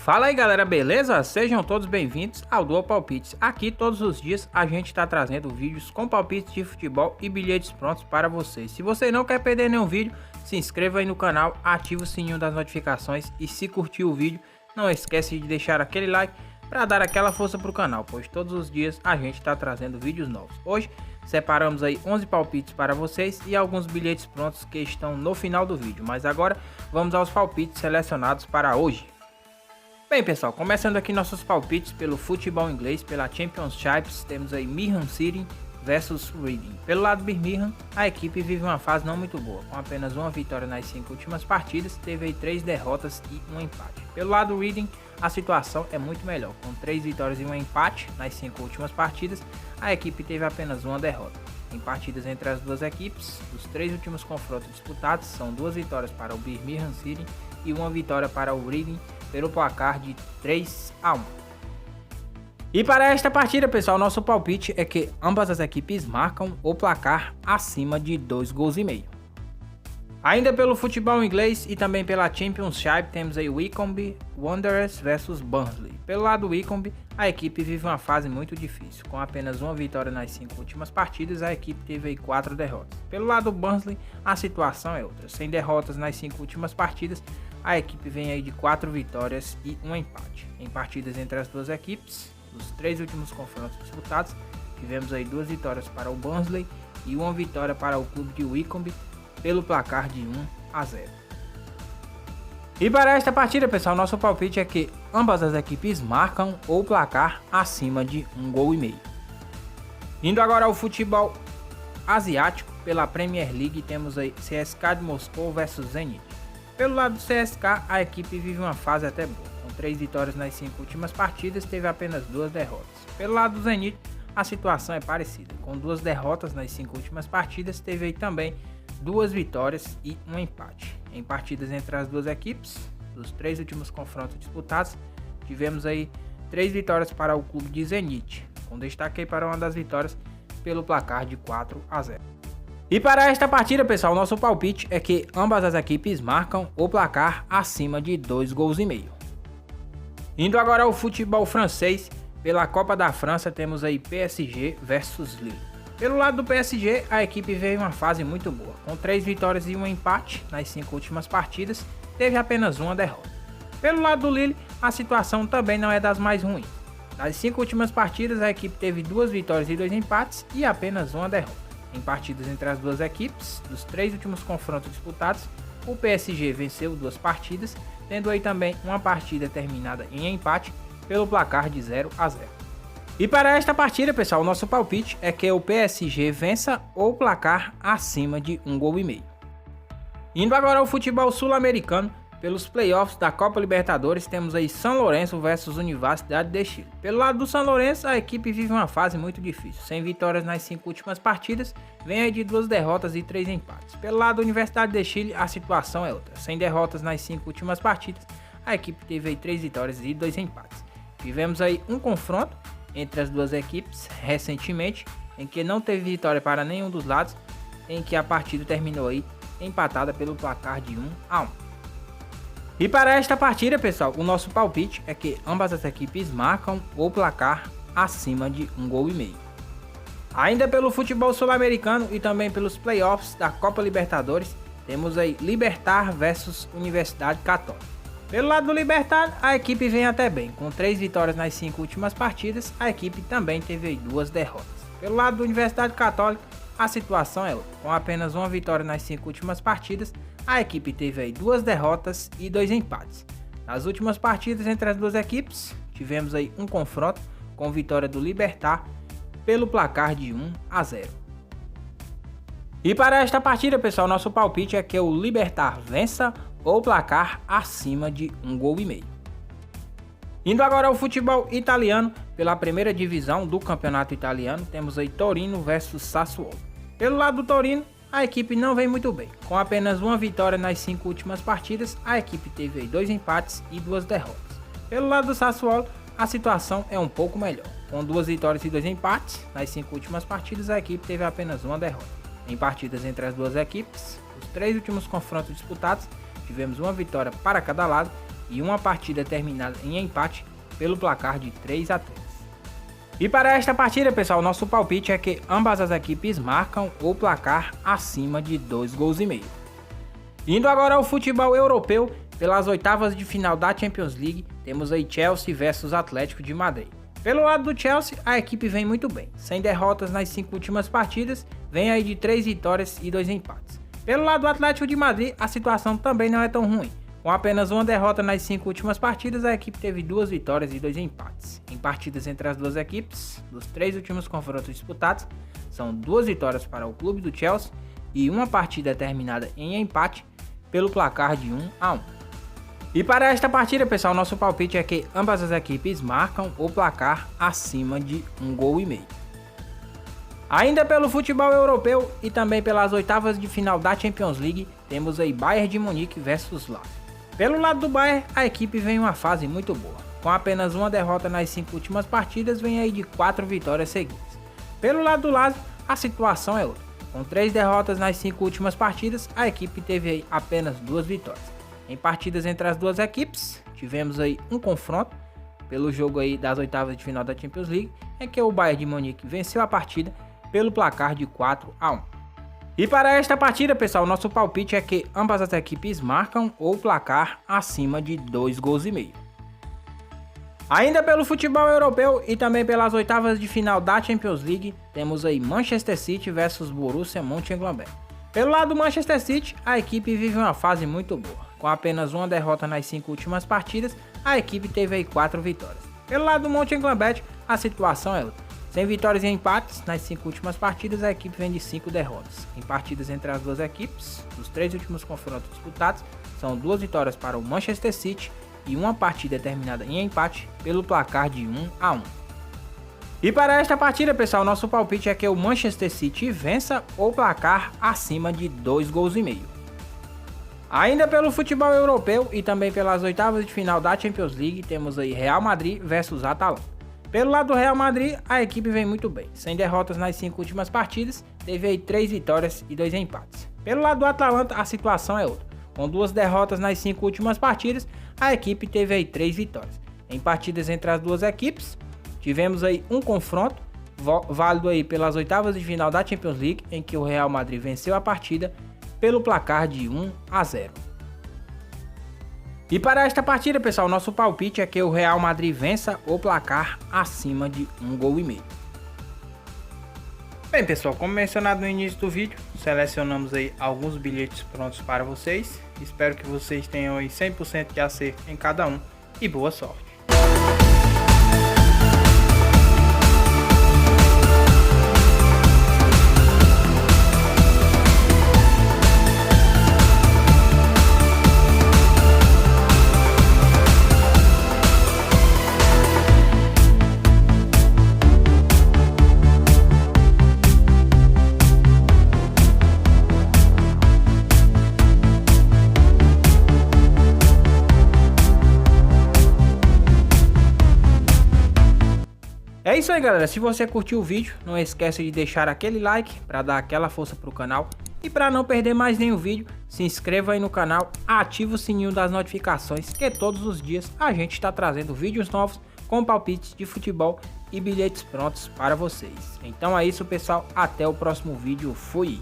Fala aí galera, beleza? Sejam todos bem-vindos ao Dual Palpites. Aqui todos os dias a gente está trazendo vídeos com palpites de futebol e bilhetes prontos para vocês. Se você não quer perder nenhum vídeo, se inscreva aí no canal, ative o sininho das notificações e se curtiu o vídeo, não esquece de deixar aquele like para dar aquela força para o canal, pois todos os dias a gente está trazendo vídeos novos. Hoje separamos aí 11 palpites para vocês e alguns bilhetes prontos que estão no final do vídeo. Mas agora vamos aos palpites selecionados para hoje. Bem pessoal, começando aqui nossos palpites pelo futebol inglês, pela Championships, temos aí Birmingham City versus Reading. Pelo lado do Birmingham, a equipe vive uma fase não muito boa, com apenas uma vitória nas 5 últimas partidas, teve aí 3 derrotas e um empate. Pelo lado do Reading, a situação é muito melhor, com 3 vitórias e um empate nas 5 últimas partidas, a equipe teve apenas uma derrota. Em partidas entre as duas equipes, os 3 últimos confrontos disputados são 2 vitórias para o Birmingham City e uma vitória para o Reading, pelo placar de 3-1. E para esta partida, pessoal, nosso palpite é que ambas as equipes marcam o placar acima de 2 gols e meio. Ainda pelo futebol inglês e também pela Championship, temos aí Wycombe Wanderers versus Burnley. Pelo lado do Wycombe, a equipe vive uma fase muito difícil, com apenas uma vitória nas 5 últimas partidas, a equipe teve aí 4 derrotas. Pelo lado do Burnley, a situação é outra, sem derrotas nas 5 últimas partidas, a equipe vem aí de 4 vitórias e um empate. Em partidas entre as duas equipes, nos 3 últimos confrontos disputados, tivemos aí 2 vitórias para o Burnley e uma vitória para o clube de Wycombe, pelo placar de 1-0. E para esta partida, pessoal, nosso palpite é que ambas as equipes marcam o placar acima de 1 gol e meio. Indo agora ao futebol asiático, pela Premier League temos aí CSKA de Moscou versus Zenit. Pelo lado do CSKA, a equipe vive uma fase até boa, com 3 vitórias nas 5 últimas partidas, teve apenas 2 derrotas. Pelo lado do Zenit, a situação é parecida, com 2 derrotas nas 5 últimas partidas, teve aí também 2 vitórias e um empate. Em partidas entre as duas equipes, dos 3 últimos confrontos disputados, tivemos aí 3 vitórias para o clube de Zenit, com destaque para uma das vitórias pelo placar de 4-0. E para esta partida, pessoal, nosso palpite é que ambas as equipes marcam o placar acima de 2 gols e meio. Indo agora ao futebol francês, pela Copa da França temos aí PSG versus Lille. Pelo lado do PSG, a equipe veio em uma fase muito boa, com 3 vitórias e um empate nas 5 últimas partidas, teve apenas uma derrota. Pelo lado do Lille, a situação também não é das mais ruins. Nas 5 últimas partidas, a equipe teve 2 vitórias e 2 empates e apenas uma derrota. Em partidas entre as duas equipes, dos 3 últimos confrontos disputados, o PSG venceu 2 partidas, tendo aí também uma partida terminada em empate pelo placar de 0-0. E para esta partida, pessoal, o nosso palpite é que o PSG vença o placar acima de 1 gol e meio. Indo agora ao futebol sul-americano, pelos playoffs da Copa Libertadores, temos aí São Lourenço versus Universidade de Chile. Pelo lado do São Lourenço, a equipe vive uma fase muito difícil, sem vitórias nas 5 últimas partidas, vem aí de 2 derrotas e 3 empates. Pelo lado da Universidade de Chile, a situação é outra, sem derrotas nas 5 últimas partidas, a equipe teve aí 3 vitórias e 2 empates. Tivemos aí um confronto entre as duas equipes recentemente, em que não teve vitória para nenhum dos lados, em que a partida terminou aí empatada pelo placar de 1-1. E para esta partida, pessoal, o nosso palpite é que ambas as equipes marcam o placar acima de 1 gol e meio. Ainda pelo futebol sul-americano e também pelos playoffs da Copa Libertadores, temos aí Libertad versus Universidade Católica. Pelo lado do Libertad, a equipe vem até bem, com 3 vitórias nas 5 últimas partidas, a equipe também teve aí 2 derrotas. Pelo lado da Universidade Católica, a situação é outra, com apenas uma vitória nas 5 últimas partidas, a equipe teve aí 2 derrotas e 2 empates. Nas últimas partidas entre as duas equipes, tivemos aí um confronto com vitória do Libertad pelo placar de 1-0. E para esta partida, pessoal, nosso palpite é que o Libertad vença o placar acima de 1 gol e meio. Indo agora ao futebol italiano, pela primeira divisão do campeonato italiano, temos aí Torino versus Sassuolo. Pelo lado do Torino, a equipe não vem muito bem, com apenas uma vitória nas 5 últimas partidas, a equipe teve aí 2 empates e 2 derrotas. Pelo lado do Sassuolo, a situação é um pouco melhor, com 2 vitórias e 2 empates, nas 5 últimas partidas a equipe teve apenas uma derrota. Em partidas entre as duas equipes, os 3 últimos confrontos disputados, tivemos uma vitória para cada lado e uma partida terminada em empate pelo placar de 3-3. E para esta partida, pessoal, nosso palpite é que ambas as equipes marcam o placar acima de 2 gols e meio. Indo agora ao futebol europeu, pelas oitavas de final da Champions League, temos aí Chelsea versus Atlético de Madrid. Pelo lado do Chelsea, a equipe vem muito bem, sem derrotas nas 5 últimas partidas, vem aí de 3 vitórias e 2 empates. Pelo lado do Atlético de Madrid, a situação também não é tão ruim. Com apenas uma derrota nas 5 últimas partidas, a equipe teve 2 vitórias e 2 empates. Em partidas entre as duas equipes, dos 3 últimos confrontos disputados, são 2 vitórias para o clube do Chelsea e uma partida terminada em empate pelo placar de 1-1. E para esta partida, pessoal, nosso palpite é que ambas as equipes marcam o placar acima de 1 gol e meio. Ainda pelo futebol europeu e também pelas oitavas de final da Champions League, temos aí Bayern de Munique versus Lazio. Pelo lado do Bayern, a equipe vem em uma fase muito boa. Com apenas uma derrota nas 5 últimas partidas, vem aí de 4 vitórias seguidas. Pelo lado do Lazio, a situação é outra. Com 3 derrotas nas 5 últimas partidas, a equipe teve aí apenas 2 vitórias. Em partidas entre as duas equipes, tivemos aí um confronto pelo jogo aí das oitavas de final da Champions League, em que o Bayern de Munique venceu a partida pelo placar de 4-1. E para esta partida, pessoal, nosso palpite é que ambas as equipes marcam o placar acima de 2 gols e meio. Ainda pelo futebol europeu e também pelas oitavas de final da Champions League, temos aí Manchester City versus Borussia Mönchengladbach. Pelo lado do Manchester City, a equipe vive uma fase muito boa. Com apenas uma derrota nas 5 últimas partidas, a equipe teve aí 4 vitórias. Pelo lado do Mönchengladbach, a situação é outra. Sem vitórias e empates, nas 5 últimas partidas a equipe vem de 5 derrotas. Em partidas entre as duas equipes, os 3 últimos confrontos disputados, são 2 vitórias para o Manchester City e uma partida terminada em empate pelo placar de 1-1. E para esta partida, pessoal, nosso palpite é que o Manchester City vença o placar acima de 2 gols e meio. Ainda pelo futebol europeu e também pelas oitavas de final da Champions League, temos aí Real Madrid versus Atalanta. Pelo lado do Real Madrid, a equipe vem muito bem. Sem derrotas nas 5 últimas partidas, teve aí 3 vitórias e 2 empates. Pelo lado do Atalanta, a situação é outra. Com 2 derrotas nas 5 últimas partidas, a equipe teve aí 3 vitórias. Em partidas entre as duas equipes, tivemos aí um confronto válido aí pelas oitavas de final da Champions League, em que o Real Madrid venceu a partida pelo placar de 1-0. E para esta partida, pessoal, nosso palpite é que o Real Madrid vença o placar acima de 1 gol e meio. Bem, pessoal, como mencionado no início do vídeo, selecionamos aí alguns bilhetes prontos para vocês. Espero que vocês tenham aí 100% de acerto em cada um e boa sorte. É isso aí, galera. Se você curtiu o vídeo, não esqueça de deixar aquele like para dar aquela força pro canal. E para não perder mais nenhum vídeo, se inscreva aí no canal, ative o sininho das notificações, que todos os dias a gente está trazendo vídeos novos com palpites de futebol e bilhetes prontos para vocês. Então é isso, pessoal. Até o próximo vídeo. Fui!